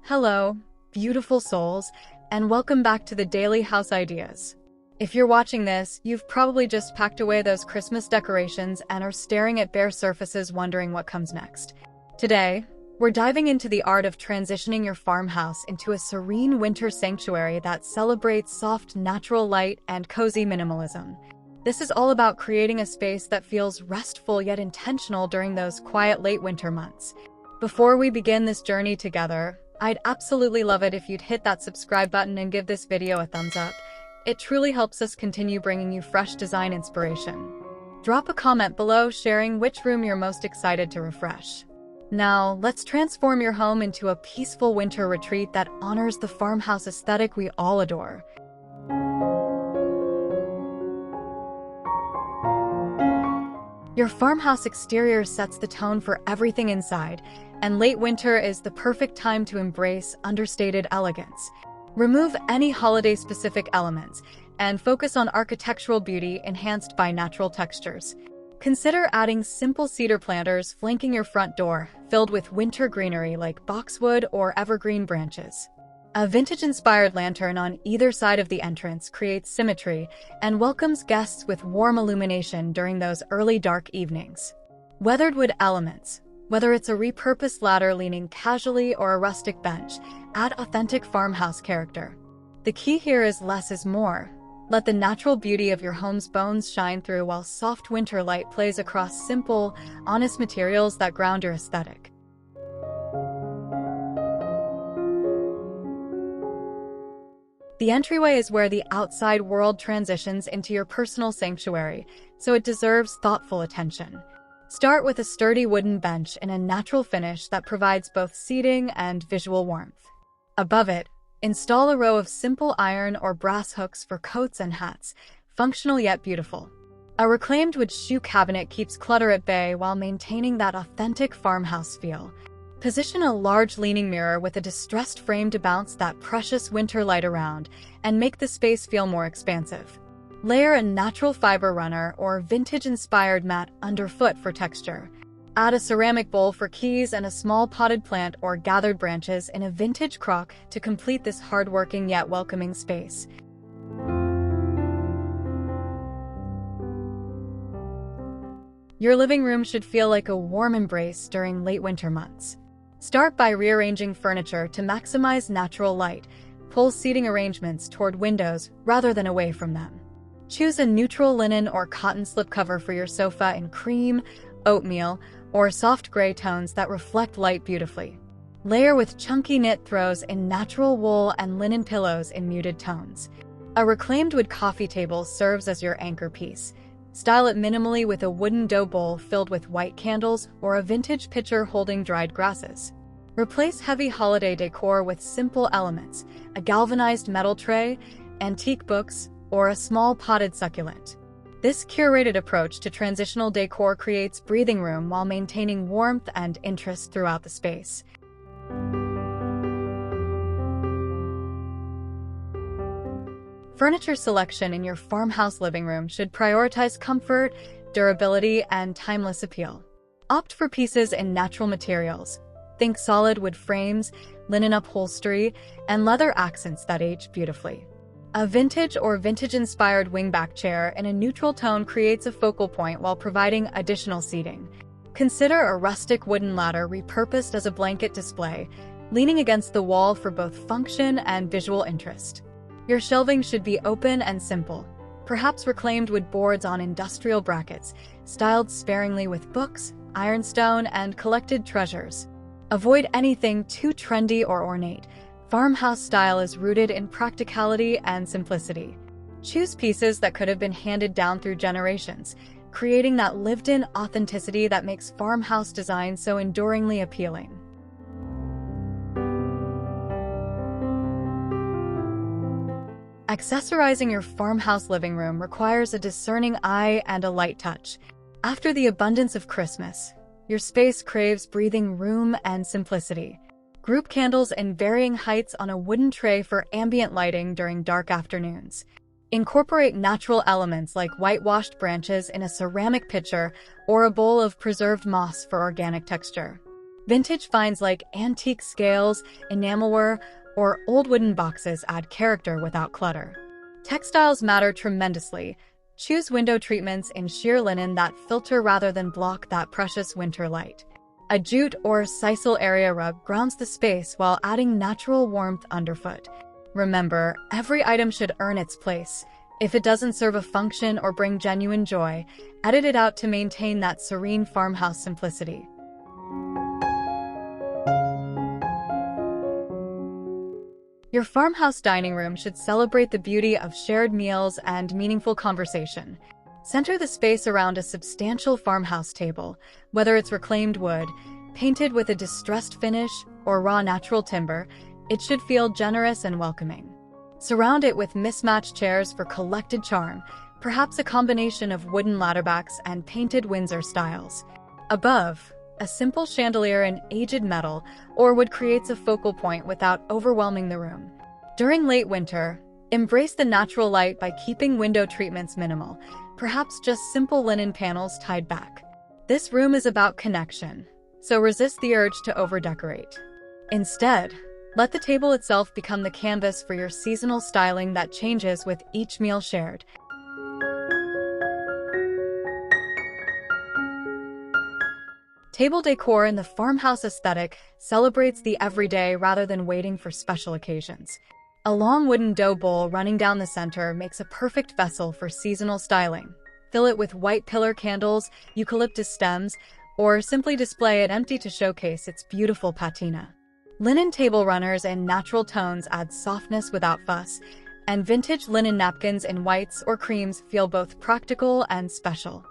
Hello, beautiful souls, and welcome back to the Daily House Ideas. If you're watching this, you've probably just packed away those Christmas decorations and are staring at bare surfaces wondering what comes next. Today, we're diving into the art of transitioning your farmhouse into a serene winter sanctuary that celebrates soft, natural light and cozy minimalism. This is all about creating a space that feels restful yet intentional during those quiet late winter months. Before we begin this journey together, I'd absolutely love it if you'd hit that subscribe button and give this video a thumbs up. It truly helps us continue bringing you fresh design inspiration. Drop a comment below sharing which room you're most excited to refresh. Now, let's transform your home into a peaceful winter retreat that honors the farmhouse aesthetic we all adore. Your farmhouse exterior sets the tone for everything inside, and late winter is the perfect time to embrace understated elegance. Remove any holiday-specific elements and focus on architectural beauty enhanced by natural textures. Consider adding simple cedar planters flanking your front door, filled with winter greenery like boxwood or evergreen branches. A vintage-inspired lantern on either side of the entrance creates symmetry and welcomes guests with warm illumination during those early dark evenings. Weathered wood elements, whether it's a repurposed ladder leaning casually or a rustic bench, add authentic farmhouse character. The key here is less is more. Let the natural beauty of your home's bones shine through while soft winter light plays across simple, honest materials that ground your aesthetic. The entryway is where the outside world transitions into your personal sanctuary, so it deserves thoughtful attention. Start with a sturdy wooden bench in a natural finish that provides both seating and visual warmth. Above it, install a row of simple iron or brass hooks for coats and hats, functional yet beautiful. A reclaimed wood shoe cabinet keeps clutter at bay while maintaining that authentic farmhouse feel. Position a large leaning mirror with a distressed frame to bounce that precious winter light around and make the space feel more expansive. Layer a natural fiber runner or vintage-inspired mat underfoot for texture. Add a ceramic bowl for keys and a small potted plant or gathered branches in a vintage crock to complete this hardworking yet welcoming space. Your living room should feel like a warm embrace during late winter months. Start by rearranging furniture to maximize natural light. Pull seating arrangements toward windows rather than away from them. Choose a neutral linen or cotton slipcover for your sofa in cream, oatmeal, or soft gray tones that reflect light beautifully. Layer with chunky knit throws in natural wool and linen pillows in muted tones. A reclaimed wood coffee table serves as your anchor piece. Style it minimally with a wooden dough bowl filled with white candles or a vintage pitcher holding dried grasses. Replace heavy holiday decor with simple elements, a galvanized metal tray, antique books, or a small potted succulent. This curated approach to transitional decor creates breathing room while maintaining warmth and interest throughout the space. Furniture selection in your farmhouse living room should prioritize comfort, durability, and timeless appeal. Opt for pieces in natural materials. Think solid wood frames, linen upholstery, and leather accents that age beautifully. A vintage or vintage-inspired wingback chair in a neutral tone creates a focal point while providing additional seating. Consider a rustic wooden ladder repurposed as a blanket display, leaning against the wall for both function and visual interest. Your shelving should be open and simple, perhaps reclaimed wood boards on industrial brackets, styled sparingly with books, ironstone, and collected treasures. Avoid anything too trendy or ornate. Farmhouse style is rooted in practicality and simplicity. Choose pieces that could have been handed down through generations, creating that lived-in authenticity that makes farmhouse design so enduringly appealing. Accessorizing your farmhouse living room requires a discerning eye and a light touch. After the abundance of Christmas, your space craves breathing room and simplicity. Group candles in varying heights on a wooden tray for ambient lighting during dark afternoons. Incorporate natural elements like whitewashed branches in a ceramic pitcher or a bowl of preserved moss for organic texture. Vintage finds like antique scales, enamelware, or old wooden boxes add character without clutter. Textiles matter tremendously. Choose window treatments in sheer linen that filter rather than block that precious winter light. A jute or sisal area rug grounds the space while adding natural warmth underfoot. Remember, every item should earn its place. If it doesn't serve a function or bring genuine joy, edit it out to maintain that serene farmhouse simplicity. Your farmhouse dining room should celebrate the beauty of shared meals and meaningful conversation. Center the space around a substantial farmhouse table, whether it's reclaimed wood, painted with a distressed finish, or raw natural timber. It should feel generous and welcoming. Surround it with mismatched chairs for collected charm, perhaps a combination of wooden ladderbacks and painted Windsor styles. Above, a simple chandelier in aged metal or wood creates a focal point without overwhelming the room. During late winter, embrace the natural light by keeping window treatments minimal, perhaps just simple linen panels tied back. This room is about connection, so resist the urge to over-decorate. Instead, let the table itself become the canvas for your seasonal styling that changes with each meal shared. Table decor in the farmhouse aesthetic celebrates the everyday rather than waiting for special occasions. A long wooden dough bowl running down the center makes a perfect vessel for seasonal styling. Fill it with white pillar candles, eucalyptus stems, or simply display it empty to showcase its beautiful patina. Linen table runners in natural tones add softness without fuss, and vintage linen napkins in whites or creams feel both practical and special.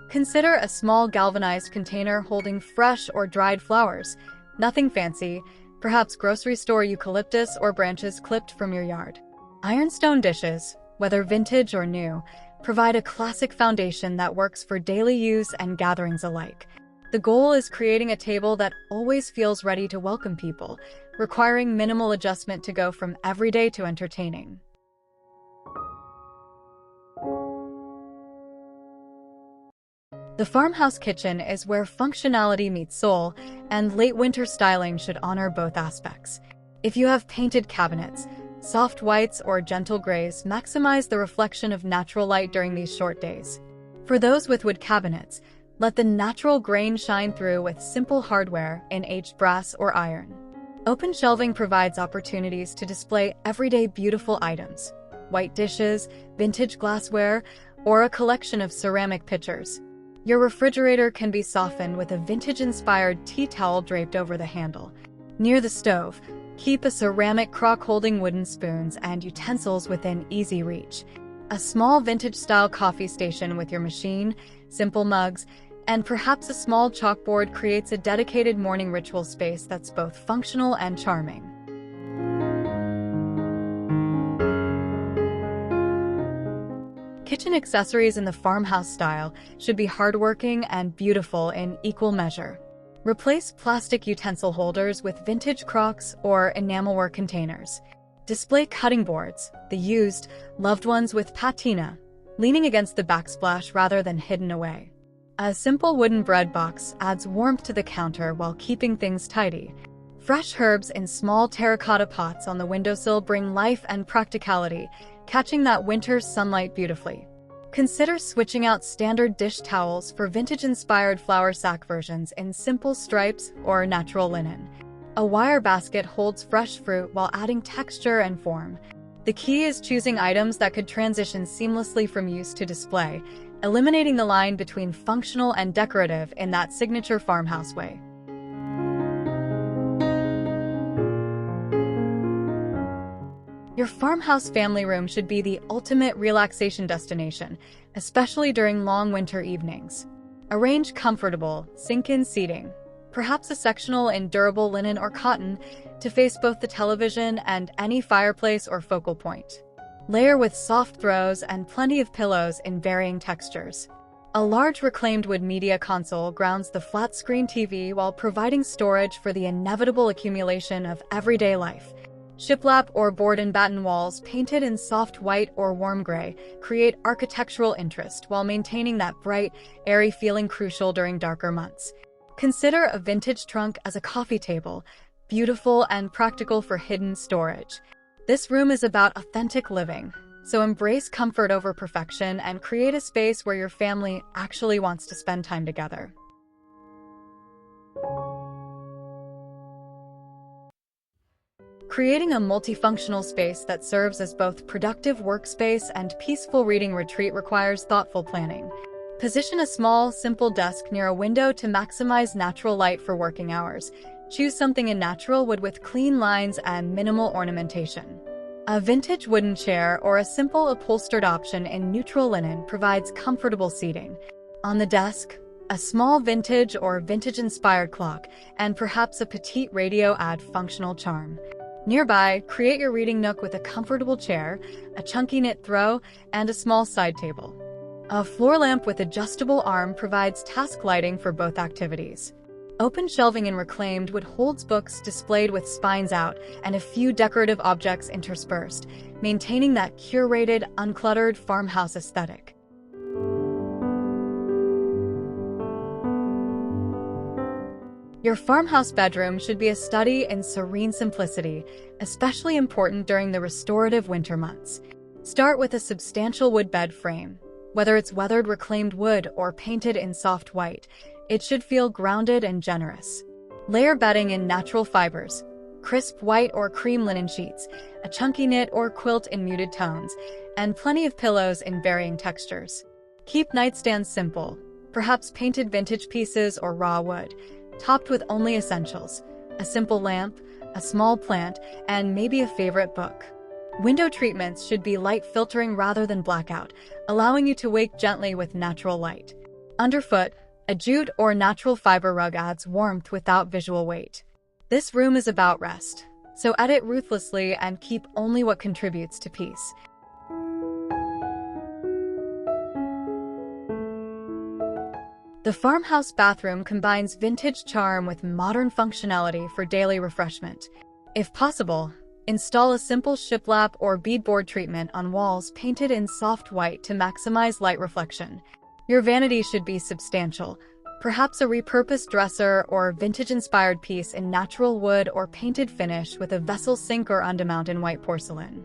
Consider a small galvanized container holding fresh or dried flowers. Nothing fancy, perhaps grocery store eucalyptus or branches clipped from your yard. Ironstone dishes, whether vintage or new, provide a classic foundation that works for daily use and gatherings alike. The goal is creating a table that always feels ready to welcome people, requiring minimal adjustment to go from everyday to entertaining. The farmhouse kitchen is where functionality meets soul, and late winter styling should honor both aspects. If you have painted cabinets, soft whites or gentle grays maximize the reflection of natural light during these short days. For those with wood cabinets, let the natural grain shine through with simple hardware in aged brass or iron. Open shelving provides opportunities to display everyday beautiful items, white dishes, vintage glassware, or a collection of ceramic pitchers. Your refrigerator can be softened with a vintage-inspired tea towel draped over the handle. Near the stove, keep a ceramic crock holding wooden spoons and utensils within easy reach. A small vintage-style coffee station with your machine, simple mugs, and perhaps a small chalkboard creates a dedicated morning ritual space that's both functional and charming. Kitchen accessories in the farmhouse style should be hardworking and beautiful in equal measure. Replace plastic utensil holders with vintage crocks or enamelware containers. Display cutting boards, the used, loved ones with patina, leaning against the backsplash rather than hidden away. A simple wooden bread box adds warmth to the counter while keeping things tidy. Fresh herbs in small terracotta pots on the windowsill bring life and practicality, catching that winter's sunlight beautifully. Consider switching out standard dish towels for vintage-inspired flour sack versions in simple stripes or natural linen. A wire basket holds fresh fruit while adding texture and form. The key is choosing items that could transition seamlessly from use to display, eliminating the line between functional and decorative in that signature farmhouse way. Your farmhouse family room should be the ultimate relaxation destination, especially during long winter evenings. Arrange comfortable, sink-in seating, perhaps a sectional in durable linen or cotton, to face both the television and any fireplace or focal point. Layer with soft throws and plenty of pillows in varying textures. A large reclaimed wood media console grounds the flat-screen TV while providing storage for the inevitable accumulation of everyday life. Shiplap or board and batten walls painted in soft white or warm gray create architectural interest while maintaining that bright, airy feeling crucial during darker months. Consider a vintage trunk as a coffee table, beautiful and practical for hidden storage. This room is about authentic living, so embrace comfort over perfection and create a space where your family actually wants to spend time together. Creating a multifunctional space that serves as both productive workspace and peaceful reading retreat requires thoughtful planning. Position a small, simple desk near a window to maximize natural light for working hours. Choose something in natural wood with clean lines and minimal ornamentation. A vintage wooden chair or a simple upholstered option in neutral linen provides comfortable seating. On the desk, a small vintage or vintage-inspired clock and perhaps a petite radio add functional charm. Nearby, create your reading nook with a comfortable chair, a chunky knit throw, and a small side table. A floor lamp with adjustable arm provides task lighting for both activities. Open shelving in reclaimed wood holds books displayed with spines out and a few decorative objects interspersed, maintaining that curated, uncluttered farmhouse aesthetic. Your farmhouse bedroom should be a study in serene simplicity, especially important during the restorative winter months. Start with a substantial wood bed frame. Whether it's weathered reclaimed wood or painted in soft white, it should feel grounded and generous. Layer bedding in natural fibers, crisp white or cream linen sheets, a chunky knit or quilt in muted tones, and plenty of pillows in varying textures. Keep nightstands simple, perhaps painted vintage pieces or raw wood, topped with only essentials, a simple lamp, a small plant, and maybe a favorite book. Window treatments should be light filtering rather than blackout, allowing you to wake gently with natural light. Underfoot, a jute or natural fiber rug adds warmth without visual weight. This room is about rest, so edit ruthlessly and keep only what contributes to peace. The farmhouse bathroom combines vintage charm with modern functionality for daily refreshment. If possible, install a simple shiplap or beadboard treatment on walls painted in soft white to maximize light reflection. Your vanity should be substantial, perhaps a repurposed dresser or vintage-inspired piece in natural wood or painted finish with a vessel sink or undermount in white porcelain.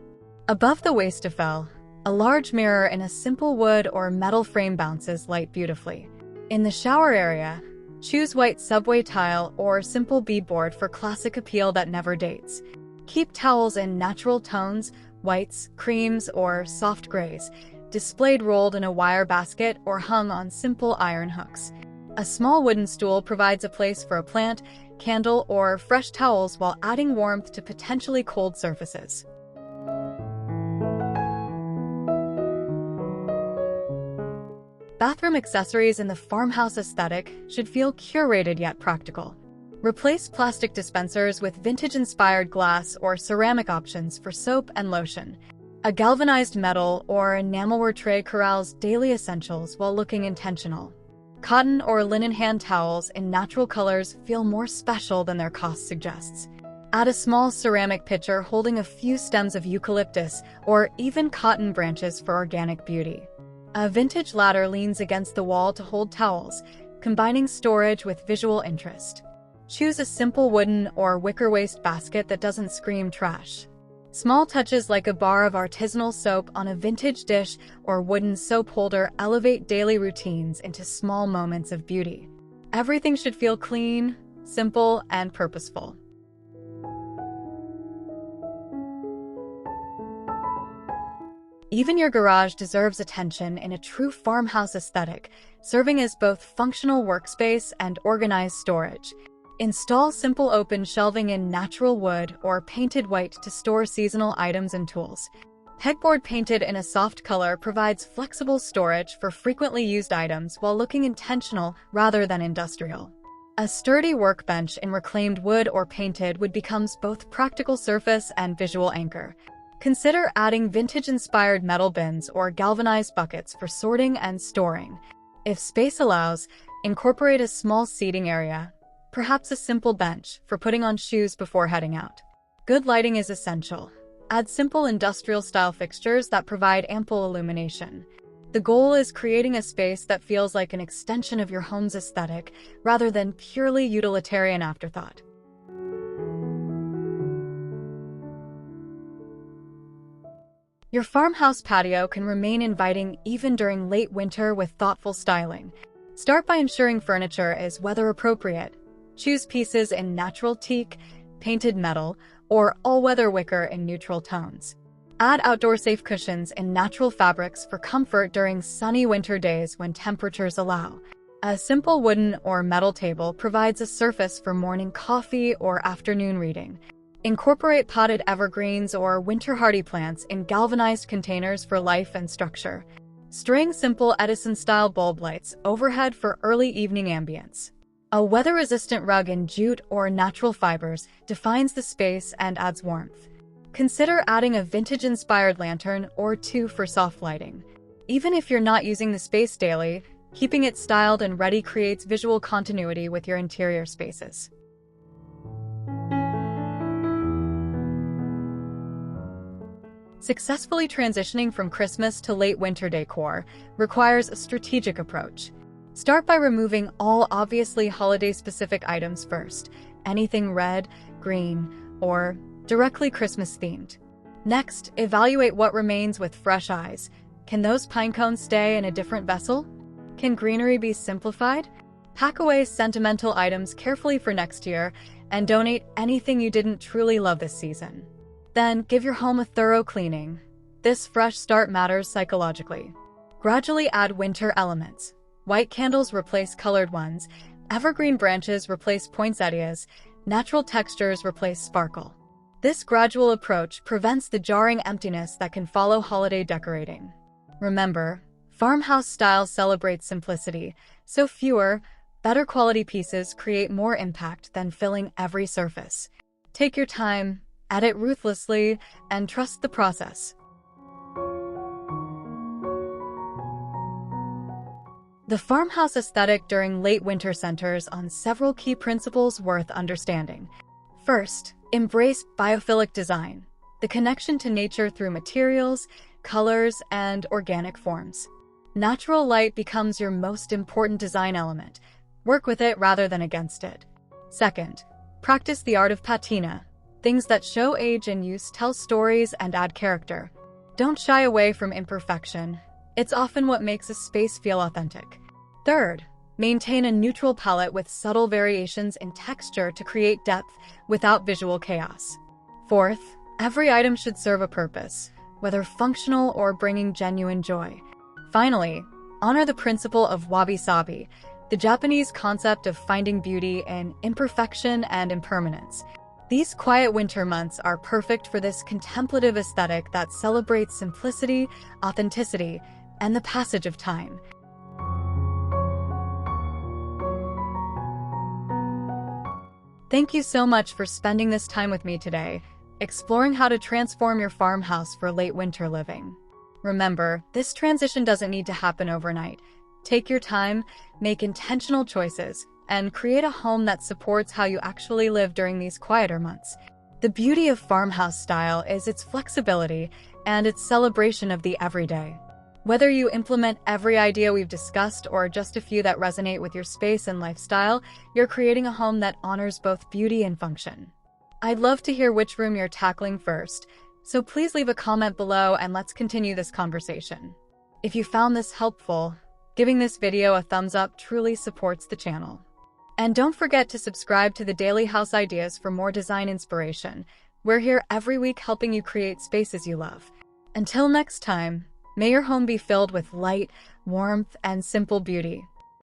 Above the wastafel, a large mirror in a simple wood or metal frame bounces light beautifully. In the shower area, choose white subway tile or simple beadboard for classic appeal that never dates. Keep towels in natural tones, whites, creams, or soft grays, displayed rolled in a wire basket or hung on simple iron hooks. A small wooden stool provides a place for a plant, candle, or fresh towels while adding warmth to potentially cold surfaces. Bathroom accessories in the farmhouse aesthetic should feel curated yet practical. Replace plastic dispensers with vintage-inspired glass or ceramic options for soap and lotion. A galvanized metal or enamelware tray corrals daily essentials while looking intentional. Cotton or linen hand towels in natural colors feel more special than their cost suggests. Add a small ceramic pitcher holding a few stems of eucalyptus or even cotton branches for organic beauty. A vintage ladder leans against the wall to hold towels, combining storage with visual interest. Choose a simple wooden or wicker waste basket that doesn't scream trash. Small touches like a bar of artisanal soap on a vintage dish or wooden soap holder elevate daily routines into small moments of beauty. Everything should feel clean, simple, and purposeful. Even your garage deserves attention in a true farmhouse aesthetic, serving as both functional workspace and organized storage. Install simple open shelving in natural wood or painted white to store seasonal items and tools. Pegboard painted in a soft color provides flexible storage for frequently used items while looking intentional rather than industrial. A sturdy workbench in reclaimed wood or painted wood becomes both practical surface and visual anchor. Consider adding vintage-inspired metal bins or galvanized buckets for sorting and storing. If space allows, incorporate a small seating area, perhaps a simple bench for putting on shoes before heading out. Good lighting is essential. Add simple industrial-style fixtures that provide ample illumination. The goal is creating a space that feels like an extension of your home's aesthetic rather than purely utilitarian afterthought. Your farmhouse patio can remain inviting even during late winter with thoughtful styling. Start by ensuring furniture is weather-appropriate. Choose pieces in natural teak, painted metal, or all-weather wicker in neutral tones. Add outdoor-safe cushions in natural fabrics for comfort during sunny winter days when temperatures allow. A simple wooden or metal table provides a surface for morning coffee or afternoon reading. Incorporate potted evergreens or winter-hardy plants in galvanized containers for life and structure. String simple Edison-style bulb lights overhead for early evening ambience. A weather-resistant rug in jute or natural fibers defines the space and adds warmth. Consider adding a vintage-inspired lantern or two for soft lighting. Even if you're not using the space daily, keeping it styled and ready creates visual continuity with your interior spaces. Successfully transitioning from Christmas to late winter decor requires a strategic approach. Start by removing all obviously holiday-specific items first, anything red, green, or directly Christmas-themed. Next, evaluate what remains with fresh eyes. Can those pine cones stay in a different vessel? Can greenery be simplified? Pack away sentimental items carefully for next year and donate anything you didn't truly love this season. Then, give your home a thorough cleaning. This fresh start matters psychologically. Gradually add winter elements. White candles replace colored ones, evergreen branches replace poinsettias, natural textures replace sparkle. This gradual approach prevents the jarring emptiness that can follow holiday decorating. Remember, farmhouse style celebrates simplicity, so fewer, better quality pieces create more impact than filling every surface. Take your time, edit ruthlessly, and trust the process. The farmhouse aesthetic during late winter centers on several key principles worth understanding. First, embrace biophilic design, the connection to nature through materials, colors, and organic forms. Natural light becomes your most important design element. Work with it rather than against it. Second, practice the art of patina. Things that show age and use tell stories and add character. Don't shy away from imperfection. It's often what makes a space feel authentic. Third, maintain a neutral palette with subtle variations in texture to create depth without visual chaos. Fourth, every item should serve a purpose, whether functional or bringing genuine joy. Finally, honor the principle of wabi-sabi, the Japanese concept of finding beauty in imperfection and impermanence. These quiet winter months are perfect for this contemplative aesthetic that celebrates simplicity, authenticity, and the passage of time. Thank you so much for spending this time with me today, exploring how to transform your farmhouse for late winter living. Remember, this transition doesn't need to happen overnight. Take your time, make intentional choices, and create a home that supports how you actually live during these quieter months. The beauty of farmhouse style is its flexibility and its celebration of the everyday. Whether you implement every idea we've discussed or just a few that resonate with your space and lifestyle, you're creating a home that honors both beauty and function. I'd love to hear which room you're tackling first, so please leave a comment below and let's continue this conversation. If you found this helpful, giving this video a thumbs up truly supports the channel. And don't forget to subscribe to the Daily House Ideas for more design inspiration. We're here every week helping you create spaces you love. Until next time, may your home be filled with light, warmth, and simple beauty.